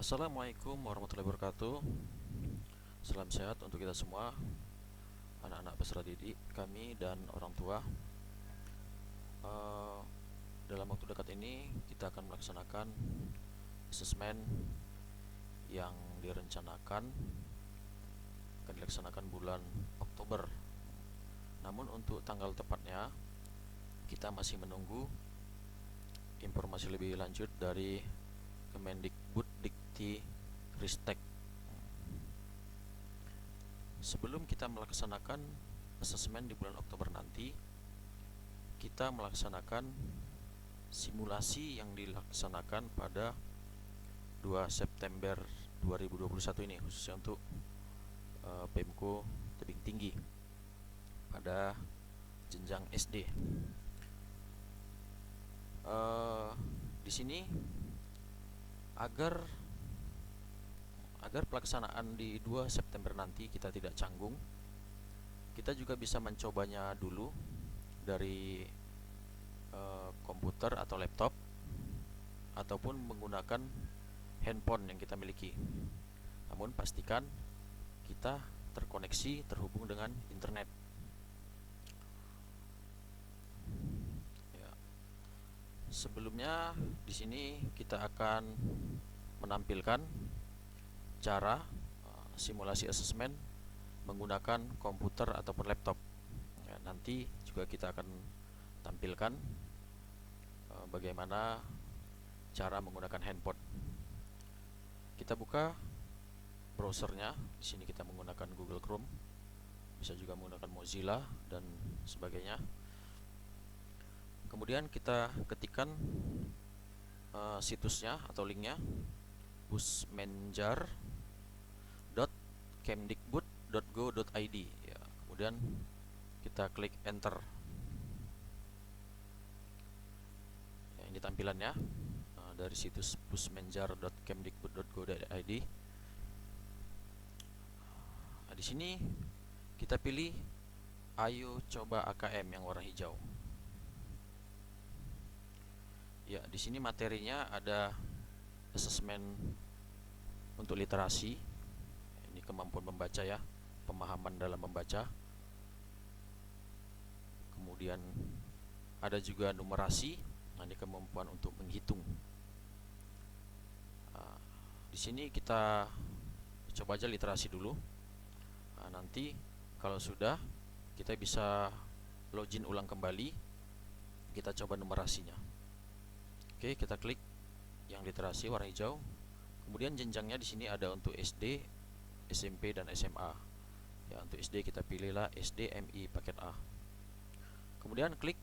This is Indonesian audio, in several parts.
Assalamualaikum warahmatullahi wabarakatuh. Salam sehat untuk kita semua, anak-anak peserta didik kami dan orang tua. Eh, Dalam waktu dekat ini kita akan melaksanakan asesmen yang direncanakan akan dilaksanakan bulan Oktober. Namun untuk tanggal tepatnya kita masih menunggu informasi lebih lanjut dari Kemendikbud Dikti Ristek. Sebelum kita melaksanakan asesmen di bulan Oktober nanti, kita melaksanakan simulasi yang dilaksanakan pada 2 September 2021 ini, khususnya untuk PEMKO Tebing Tinggi pada jenjang SD. Di sini agar pelaksanaan di 2 September nanti kita tidak canggung, kita juga bisa mencobanya dulu dari komputer atau laptop ataupun menggunakan handphone yang kita miliki. Namun pastikan kita terkoneksi, terhubung dengan internet. Ya. Sebelumnya di sini kita akan menampilkan cara simulasi asesmen menggunakan komputer ataupun laptop. Ya, nanti juga kita akan tampilkan bagaimana cara menggunakan handphone. Kita buka browsernya. Di sini kita menggunakan Google Chrome, bisa juga menggunakan Mozilla dan sebagainya. Kemudian kita ketikkan situsnya atau linknya, pusmenjar.kemdikbud.go.id. Ya, kemudian kita klik enter. Ya, ini tampilannya dari situs pusmenjar.kemdikbud.go.id. Nah, di sini kita pilih Ayo Coba AKM yang warna hijau. Ya, di sini materinya ada asesmen untuk literasi. Ini kemampuan membaca ya, pemahaman dalam membaca. Kemudian ada juga numerasi. Nah, ini kemampuan untuk menghitung. Di sini kita coba aja literasi dulu. Nanti kalau sudah, kita bisa login ulang kembali. Kita coba numerasinya. Oke, kita klik yang literasi warna hijau. Kemudian jenjangnya di sini ada untuk SD, SMP dan SMA. Ya, untuk SD kita pilihlah SD MI paket A. Kemudian klik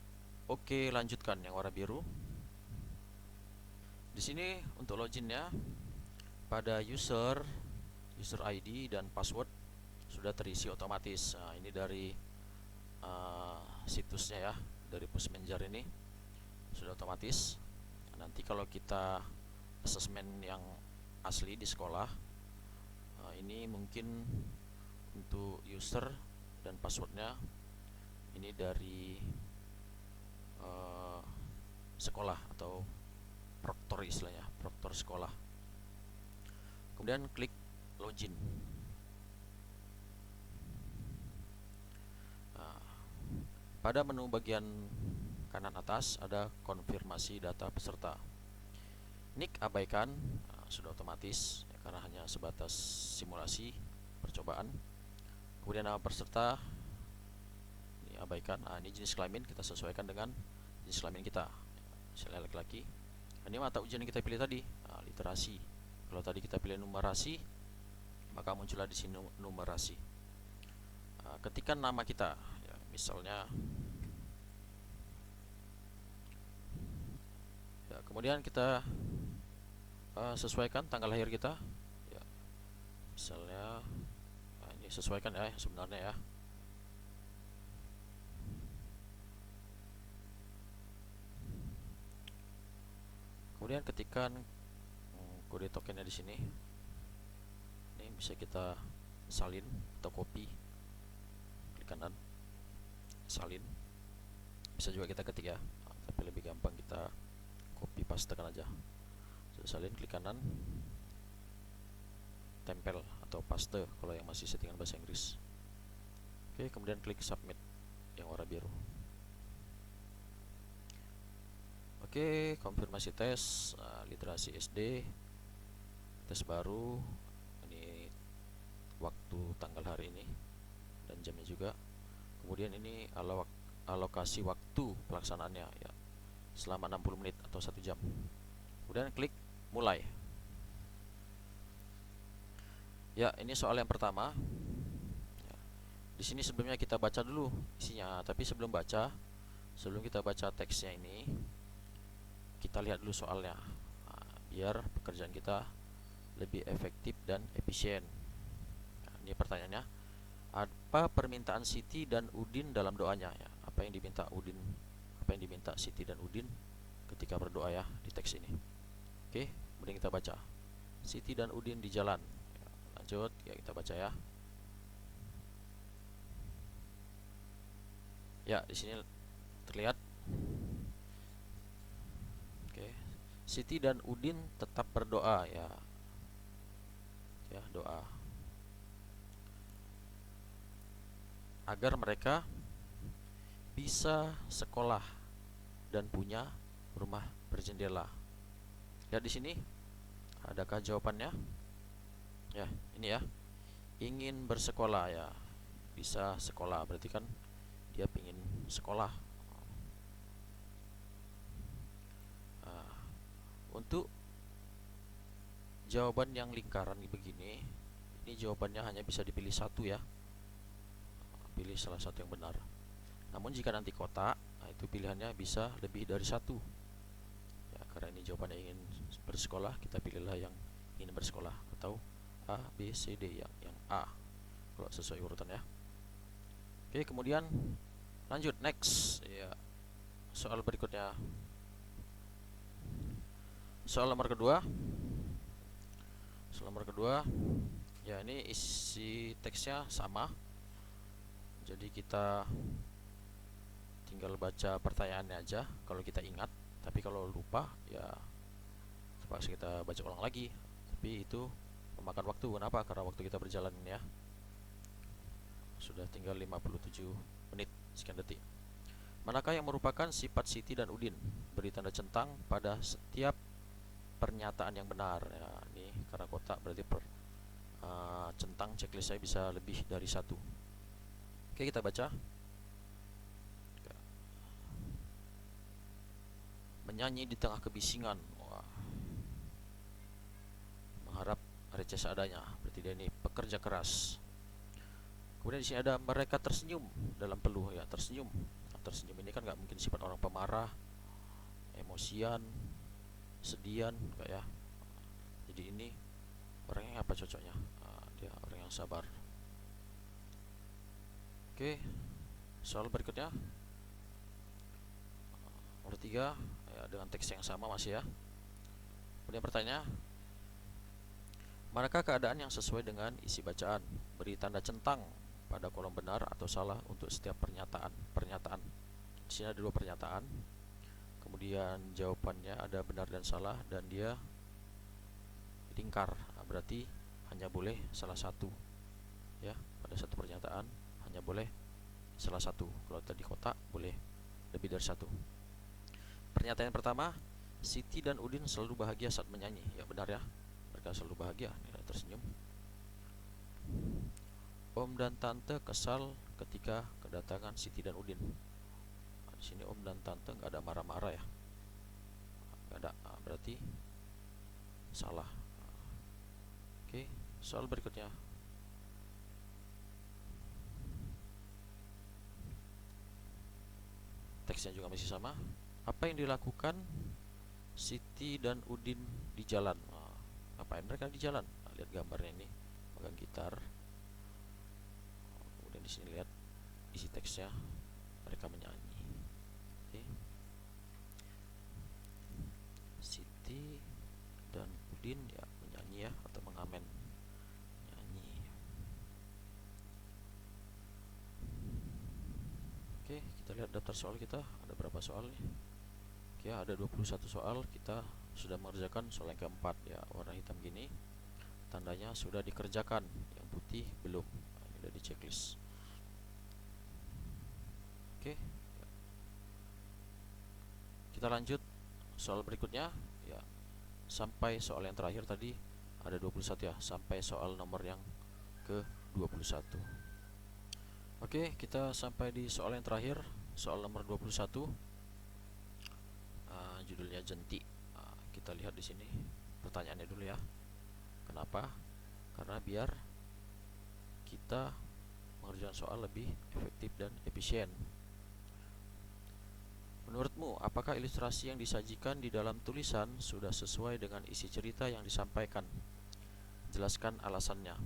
OK, lanjutkan yang warna biru. Di sini untuk loginnya pada user ID dan password sudah terisi otomatis. Nah, ini dari situsnya ya, dari Pusmenjar ini sudah otomatis. Nanti kalau kita asesmen yang asli di sekolah, ini mungkin untuk user dan passwordnya ini dari sekolah atau proktor istilahnya, proktor sekolah. Kemudian klik login. Pada menu bagian kanan atas ada konfirmasi data peserta. Nick abaikan, sudah otomatis ya, karena hanya sebatas simulasi percobaan. Kemudian nama peserta ini abaikan. Ini jenis kelamin kita sesuaikan dengan jenis kelamin kita. Misalnya laki-laki. Ini mata ujian yang kita pilih tadi, literasi. Kalau tadi kita pilih numerasi, maka muncullah di sini numerasi. Ketikkan nama kita, ya, misalnya. Ya, kemudian kita sesuaikan tanggal lahir kita. Ya, misalnya, ini sesuaikan ya sebenarnya ya. Kemudian ketikkan kode tokennya di sini. Ini bisa kita salin atau copy. Klik kanan, salin. Bisa juga kita ketik ya, tapi lebih gampang kita copy pastekan aja. Sudah salin, klik kanan. tempel atau paste kalau yang masih settingan bahasa Inggris. Oke, kemudian klik submit yang warna biru. Oke, konfirmasi tes literasi SD, tes baru. Ini waktu tanggal hari ini dan jamnya juga. Kemudian ini alokasi waktu pelaksanaannya ya, selama 60 menit atau 1 jam. Kemudian klik mulai. Ya, ini soal yang pertama. Ya, di sini sebelumnya kita baca dulu isinya, tapi sebelum kita baca teksnya ini, kita lihat dulu soalnya. Biar pekerjaan kita lebih efektif dan efisien. Nah, ini pertanyaannya, apa permintaan Siti dan Udin dalam doanya ya? Apa yang diminta Siti dan Udin ketika berdoa ya di teks ini. Oke, kemudian kita baca. Siti dan Udin di jalan. Ya, lanjut ya, kita baca ya. Ya, di sini terlihat. Oke. Siti dan Udin tetap berdoa ya. Ya, doa agar mereka bisa sekolah dan punya rumah berjendela. Lihat di sini, adakah jawabannya? Ya, ini ya. Ingin bersekolah ya. Bisa sekolah, berarti kan dia ingin sekolah. Untuk jawaban yang lingkaran begini, ini jawabannya hanya bisa dipilih satu ya. Pilih salah satu yang benar. Namun jika nanti kotak, itu pilihannya bisa lebih dari satu ya, karena ini jawabannya ingin bersekolah, kita pilihlah yang ingin bersekolah, atau A, B, C, D, yang A kalau sesuai urutan ya. Oke, kemudian lanjut next ya, soal berikutnya. Soal nomor kedua ya, ini isi teksnya sama, jadi kita tinggal baca pertanyaannya aja kalau kita ingat, tapi kalau lupa ya terpaksa kita baca ulang lagi, tapi itu memakan waktu. Kenapa? Karena waktu kita berjalan ya sudah tinggal 57 menit sekian detik. Manakah yang merupakan sifat Siti dan Udin? Beri tanda centang pada setiap pernyataan yang benar ya. Ini karena kotak berarti centang checklist saya bisa lebih dari satu. Oke, kita baca. Menyanyi di tengah kebisingan. Wah. Mengharap receh seadanya, berarti dia ini pekerja keras. Kemudian di sini ada mereka tersenyum dalam peluh ya, tersenyum. Nah, tersenyum ini kan nggak mungkin sifat orang pemarah, emosian, sedian enggak ya. Jadi ini orangnya apa cocoknya? Dia orang yang sabar. Oke, soal berikutnya nomor 3 ya, dengan teks yang sama masih ya. Kemudian pertanyaan, manakah keadaan yang sesuai dengan isi bacaan? Beri tanda centang pada kolom benar atau salah untuk setiap pernyataan. Di sini ada 2 pernyataan. Kemudian jawabannya ada benar dan salah, dan dia lingkar. Nah, berarti hanya boleh salah satu ya, pada satu pernyataan hanya boleh salah satu. Kalau tadi kotak boleh lebih dari satu. Pernyataan yang pertama, Siti dan Udin selalu bahagia saat menyanyi. Ya, benar ya, mereka selalu bahagia. Ini tersenyum. Om dan Tante kesal ketika kedatangan Siti dan Udin. Nah, di sini Om dan Tante nggak ada marah-marah ya, nggak ada. Nah, berarti salah. Oke, soal berikutnya. Teksnya juga masih sama. Apa yang dilakukan Siti dan Udin di jalan? Nah, ngapain mereka di jalan? Nah, lihat gambarnya ini, pegang gitar. Kemudian di sini lihat isi teksnya, mereka menyanyi. Oke. Siti dan Udin ya menyanyi ya, atau mengamen, nyanyi. Oke, kita lihat daftar soal kita, ada berapa soal nih? Ya, ada 21 soal. Kita sudah mengerjakan soal yang keempat ya, warna hitam gini. tandanya sudah dikerjakan, yang putih belum. Ini udah di checklist. Oke, kita lanjut soal berikutnya ya. Sampai soal yang terakhir tadi ada 21 ya, sampai soal nomor yang ke 21. Oke, kita sampai di soal yang terakhir, soal nomor 21. Judulnya jenti. Kita lihat di sini pertanyaannya dulu ya. Kenapa? Karena biar kita mengerjakan soal lebih efektif dan efisien. Menurutmu, apakah ilustrasi yang disajikan di dalam tulisan sudah sesuai dengan isi cerita yang disampaikan? Jelaskan alasannya.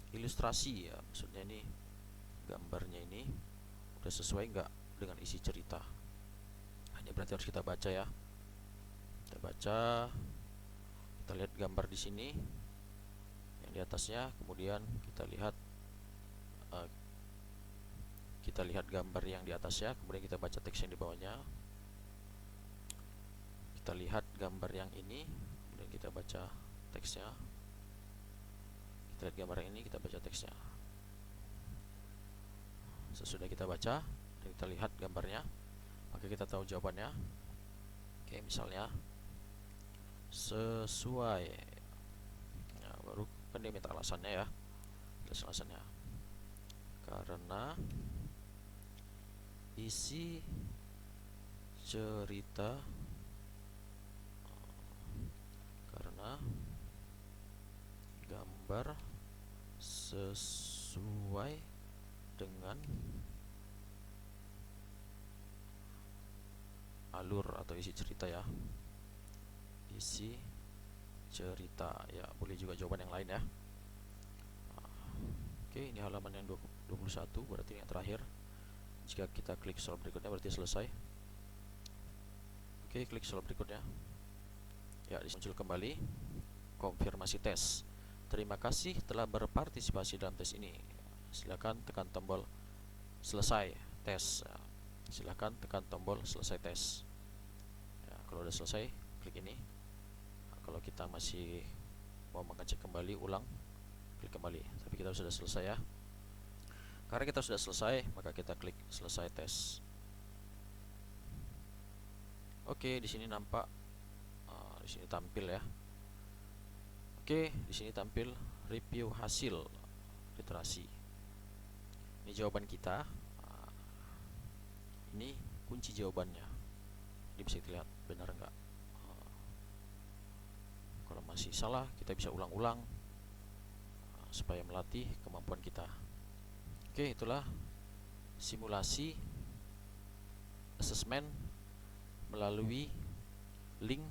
Ilustrasi ya, maksudnya ini gambarnya ini udah sesuai nggak dengan isi cerita? Ini berarti harus kita baca ya. Kita baca, kita lihat gambar di sini yang di atasnya, kemudian kita lihat gambar yang di atasnya, kemudian kita baca teks yang di bawahnya. Kita lihat gambar yang ini, kemudian kita baca teksnya. Kita lihat gambar yang ini, kita baca teksnya. Sesudah kita baca dan kita lihat gambarnya, maka kita tahu jawabannya. Oke, misalnya sesuai. Nah, baru kan dia minta alasannya ya. Alasannya. Karena isi cerita, karena gambar sesuai dengan alur atau isi cerita ya. Isi cerita ya, boleh juga jawaban yang lain ya. Oke, ini halaman yang 21, berarti yang terakhir. Jika kita klik soal berikutnya berarti selesai. Oke, klik soal berikutnya. Ya, muncul kembali konfirmasi tes. Terima kasih telah berpartisipasi dalam tes ini. Silakan tekan tombol selesai tes. Silakan tekan tombol selesai tes. Ya, kalau udah selesai, klik ini. Nah, kalau kita masih mau mengecek kembali, ulang, klik kembali. Tapi kita sudah selesai ya. Karena kita sudah selesai, maka kita klik selesai tes. Oke, di sini nampak, di sini tampil ya. Oke, di sini tampil review hasil literasi. Ini jawaban kita. Ini kunci jawabannya. Ini bisa dilihat benar enggak. Kalau masih salah, kita bisa ulang-ulang supaya melatih kemampuan kita. Oke, itulah simulasi asesmen melalui link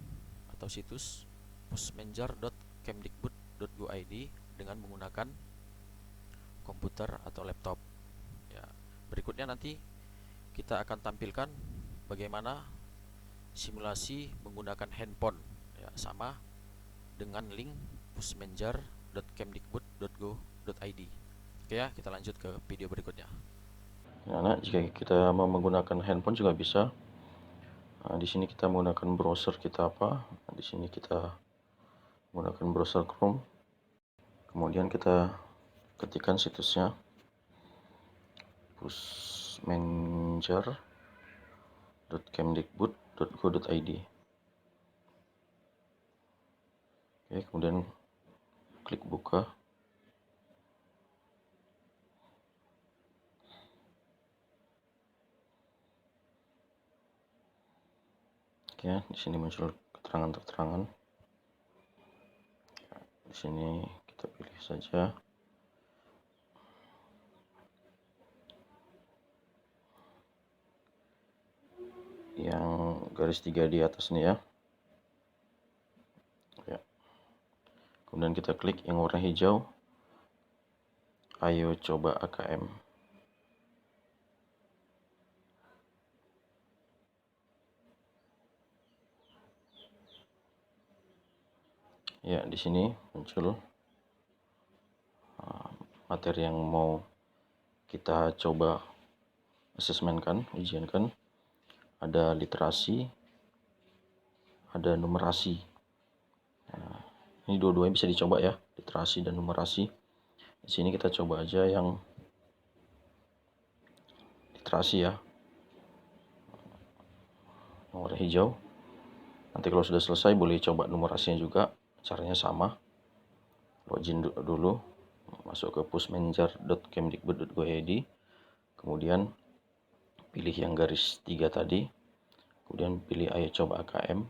atau situs pusmenjar.kemdikbud.go.id dengan menggunakan komputer atau laptop. Ya, berikutnya nanti kita akan tampilkan bagaimana simulasi menggunakan handphone. Ya, sama dengan link pusmenjar.kemdikbud.go.id. Oke ya, kita lanjut ke video berikutnya. Nah, jika kita mau menggunakan handphone juga bisa. Nah, di sini kita menggunakan browser kita apa? Nah, di sini kita menggunakan browser Chrome. Kemudian kita ketikkan situsnya pusmenjar.kemdikbud.go.id. Oke, kemudian klik buka. Oke, di sini muncul keterangan-keterangan. Di sini kita pilih saja yang garis 3 di atas ini ya. Kemudian kita klik yang warna hijau. Ayo coba AKM. Ya, di sini muncul materi yang mau kita coba asesmenkan, ujiankan. Ada literasi, ada numerasi. Nah, ini dua-duanya bisa dicoba ya, literasi literasi dan numerasi. Di sini kita coba aja yang literasi ya, yang warna hijau. Nanti kalau sudah selesai boleh coba numerasinya juga, caranya sama. Login dulu, masuk ke pushmanager.kemdikbud.go.id, kemudian pilih yang garis 3 tadi, kemudian pilih ayo coba AKM,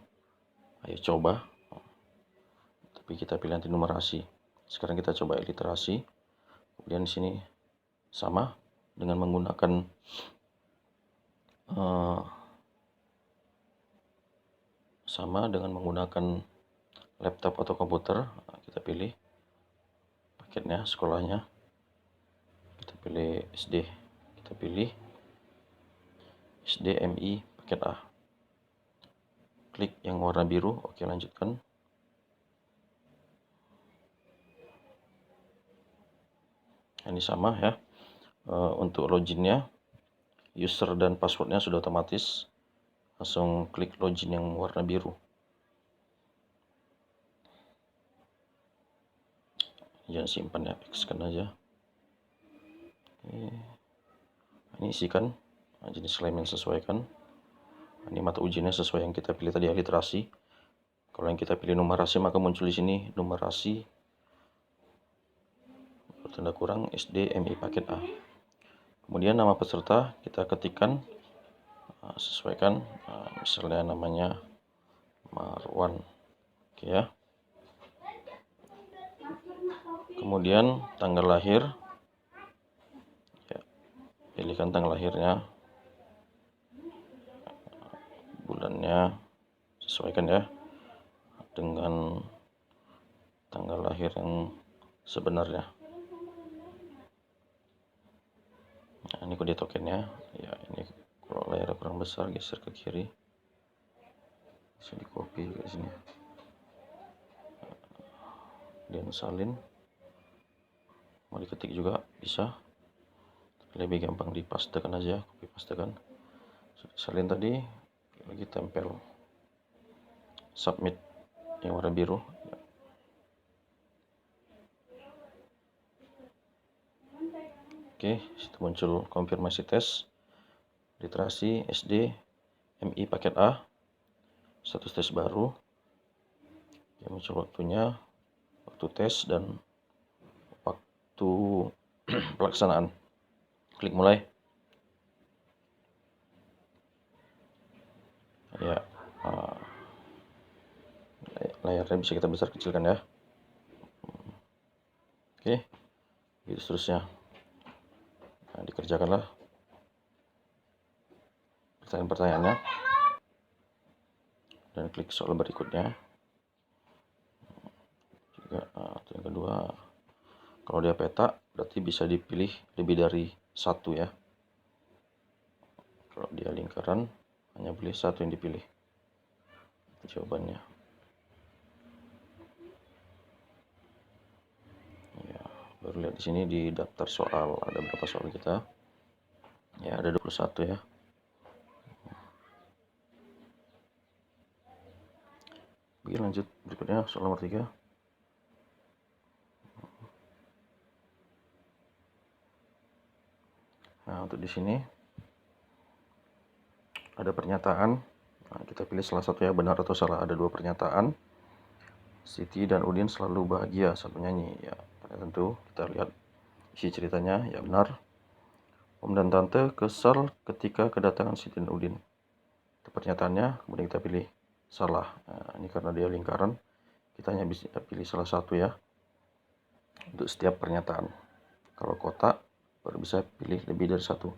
ayo coba, tapi kita pilih nanti numerasi. Sekarang kita coba literasi, kemudian di sini sama dengan menggunakan laptop atau komputer. Kita pilih paketnya, sekolahnya, kita pilih SD, kita pilih SDMI paket A, klik yang warna biru, oke lanjutkan. Ini sama ya, untuk loginnya, user dan passwordnya sudah otomatis, langsung klik login yang warna biru. Jangan simpan ya, X-kan aja. Oke. Ini isikan jenis klaim yang sesuaikan. Ini mata ujiannya sesuai yang kita pilih tadi, literasi. Kalau yang kita pilih numerasi, maka muncul di sini numerasi tanda kurang SDMI paket A. Kemudian nama peserta kita ketikkan, sesuaikan, misalnya namanya Marwan, oke ya. Kemudian tanggal lahir, ya, pilihkan tanggal lahirnya, bulannya sesuaikan ya dengan tanggal lahir yang sebenarnya. Nah, ini kode tokennya ya, ini kalau layarnya kurang besar geser ke kiri, bisa di copy ke sini dan salin, mau diketik juga bisa, lebih gampang dipastekan aja, copy pastekan. Sudah salin tadi, lagi tempel submit yang warna biru. Oke, situ muncul konfirmasi tes literasi SD MI paket A, status tes baru. Ya, muncul waktunya, waktu tes dan waktu pelaksanaan. Klik mulai. Ya, layarnya bisa kita besar kecilkan ya. Oke, gitu seterusnya. Nah, dikerjakanlah pertanyaan-pertanyaannya dan klik soal berikutnya. Juga yang kedua, kalau dia peta berarti bisa dipilih lebih dari satu ya. Kalau dia lingkaran hanya boleh satu yang dipilih. Itu jawabannya. Ya, baru lihat di sini di daftar soal ada berapa soal kita. Ya, ada 21 ya. Oke, lanjut berikutnya soal nomor 3. Nah, untuk di sini ada pernyataan. Nah, kita pilih salah satu ya, benar atau salah. Ada 2 pernyataan. Siti dan Udin selalu bahagia saat menyanyi. Ya, tentu kita lihat isi ceritanya. Ya, benar. Om dan Tante kesal ketika kedatangan Siti dan Udin. Itu pernyataannya. Kemudian kita pilih salah. Nah, ini karena dia lingkaran, kita hanya bisa pilih salah satu ya untuk setiap pernyataan. Kalau kotak baru bisa pilih lebih dari satu.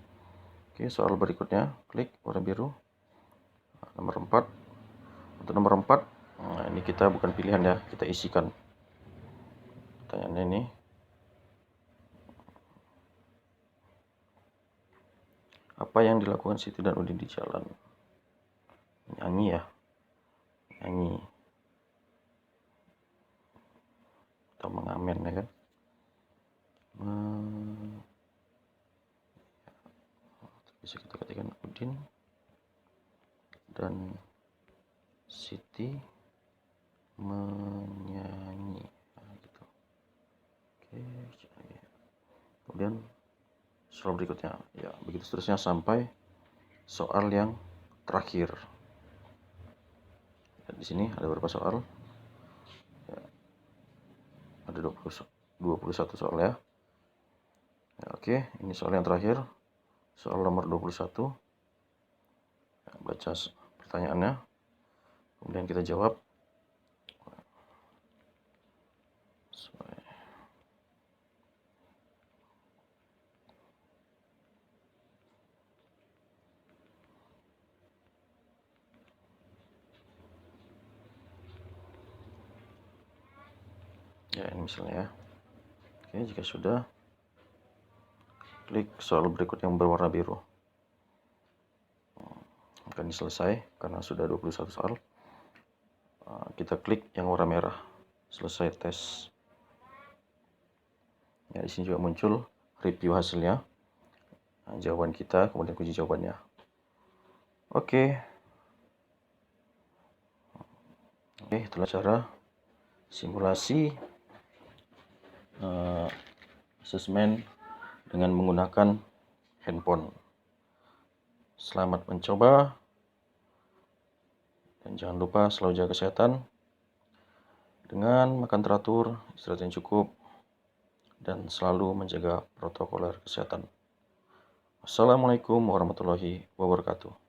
Oke, soal berikutnya, klik warna biru. Nomor 4. Untuk nomor 4, nah ini kita bukan pilihan ya, kita isikan. Pertanyaannya ini, apa yang dilakukan Siti dan Udin di jalan? Nyanyi ya, nyanyi atau mengamen ya kan. Bisa kita ketikkan Udin dan Siti menyanyi. Nah, gitu. Kemudian soal berikutnya, ya begitu seterusnya sampai soal yang terakhir. Ya, di sini ada beberapa soal, ya, ada 21 soal ya. Ya, oke, ini soal yang terakhir, soal nomor 21. Ya, baca pertanyaannya, kemudian kita jawab. Ya, ini misalnya ya. Oke, jika sudah, klik soal berikut yang berwarna biru. Akan selesai karena sudah 21 soal. Kita klik yang warna merah, selesai tes. Ya, di sini juga muncul review hasilnya, jawaban kita, kemudian kunci jawabannya. Oke, itulah cara simulasi asesmen dengan menggunakan handphone. Selamat mencoba, dan jangan lupa selalu jaga kesehatan dengan makan teratur, istirahat yang cukup, dan selalu menjaga protokol kesehatan. Assalamualaikum warahmatullahi wabarakatuh.